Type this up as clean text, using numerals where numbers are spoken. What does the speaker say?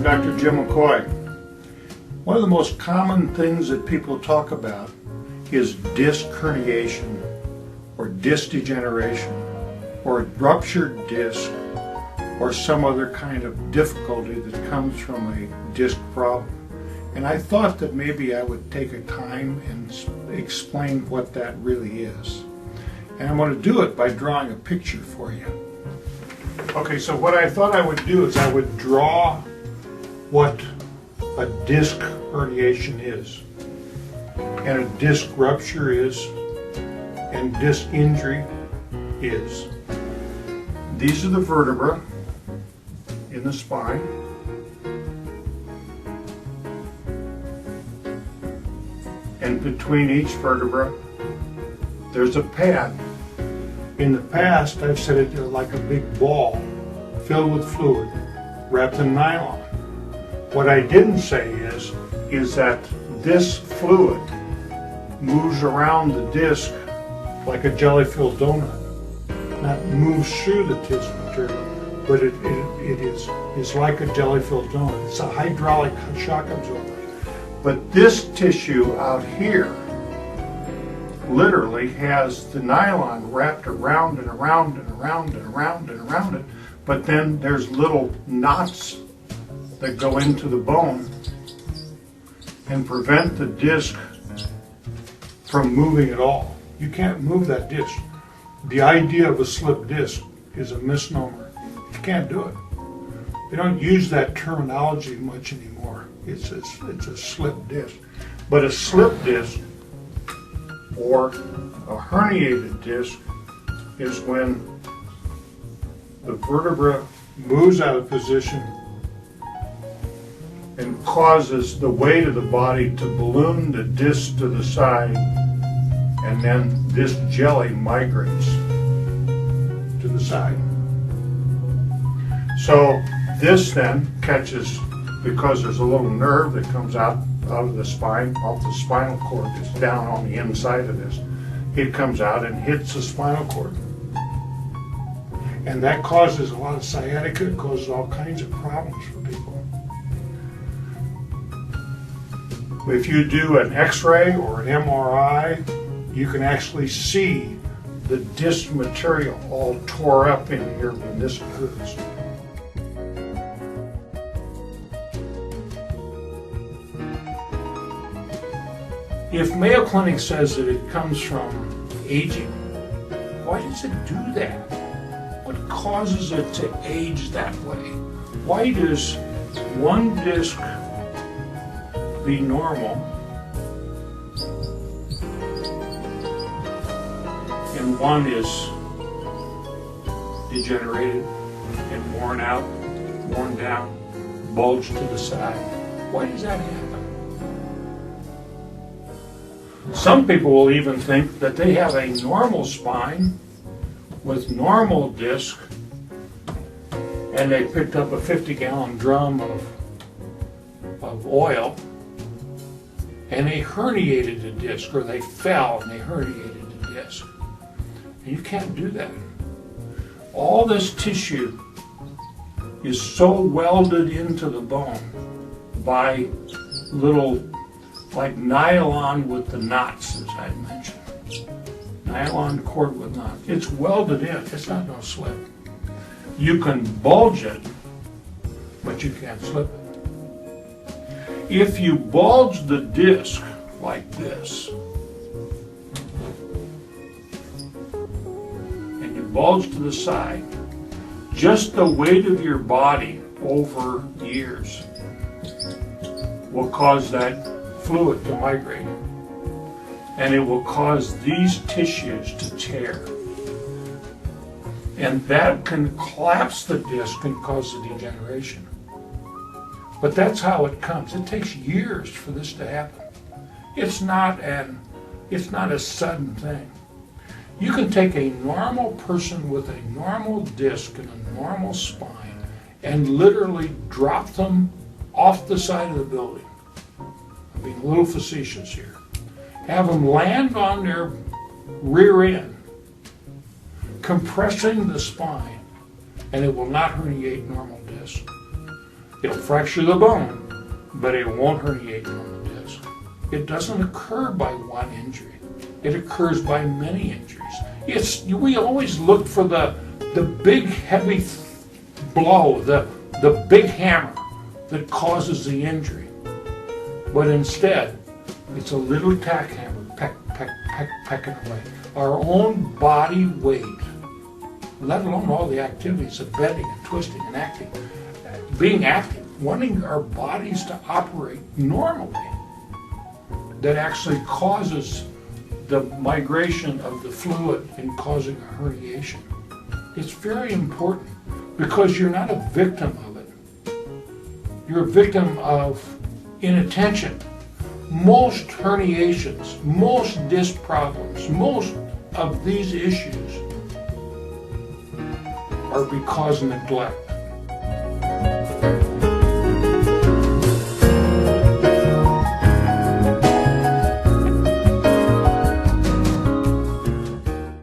Dr. Jim McCoy. One of the most common things that people talk about is disc herniation or disc degeneration or ruptured disc or some other kind of difficulty that comes from a disc problem. And I thought that maybe I would take a time and explain what that really is. And I'm going to do it by drawing a picture for you. Okay, so what I thought I would do is I would draw what a disc herniation is, and a disc rupture is, and disc injury is. These are the vertebrae in the spine. And between each vertebra, there's a pad. In the past, I've said it like a big ball filled with fluid, wrapped in nylon. What I didn't say is that this fluid moves around the disc like a jelly-filled donut. Not moves through the disc material, but it is like a jelly-filled donut. It's a hydraulic shock absorber. But this tissue out here literally has the nylon wrapped around and around and around and around and around it, but then there's little knots that go into the bone and prevent the disc from moving at all. You can't move that disc. The idea of a slip disc is a misnomer. You can't do it. They don't use that terminology much anymore. It's a slip disc. But a slip disc or a herniated disc is when the vertebra moves out of position and causes the weight of the body to balloon the disc to the side, and then this jelly migrates to the side. So this then catches, because there's a little nerve that comes out of the spine, off the spinal cord. It's down on the inside of this. It comes out and hits the spinal cord. And that causes a lot of sciatica, it causes all kinds of problems for people. If you do an X-ray or an MRI, you can actually see the disc material all tore up in here when this occurs. If Mayo Clinic says that it comes from aging, why does it do that? What causes it to age that way? Why does one disc be normal and one is degenerated and worn out, worn down, bulged to the side? Why does that happen? Some people will even think that they have a normal spine with normal disc, and they picked up a 50-gallon drum of oil and they herniated the disc, or they fell and they herniated the disc. And you can't do that. All this tissue is so welded into the bone by little, like nylon with the knots, as I mentioned. Nylon cord with knots. It's welded in. It's not going to slip. You can bulge it, but you can't slip it. If you bulge the disc like this, and you bulge to the side, just the weight of your body over years will cause that fluid to migrate, and it will cause these tissues to tear, and that can collapse the disc and cause the degeneration. But that's how it comes. It takes years for this to happen. It's not a sudden thing. You can take a normal person with a normal disc and a normal spine and literally drop them off the side of the building. I'm being a little facetious here. Have them land on their rear end, compressing the spine, and it will not herniate normal disc. It'll fracture the bone, but it won't herniate from the disc. It doesn't occur by one injury. It occurs by many injuries. We always look for the big heavy blow, the big hammer that causes the injury. But instead, it's a little tack hammer, peck, peck, peck, pecking away. Our own body weight, let alone all the activities of bending and twisting and acting, being active, wanting our bodies to operate normally, that actually causes the migration of the fluid and causing a herniation. It's very important because you're not a victim of it. You're a victim of inattention. Most herniations, most disc problems, most of these issues are because of neglect.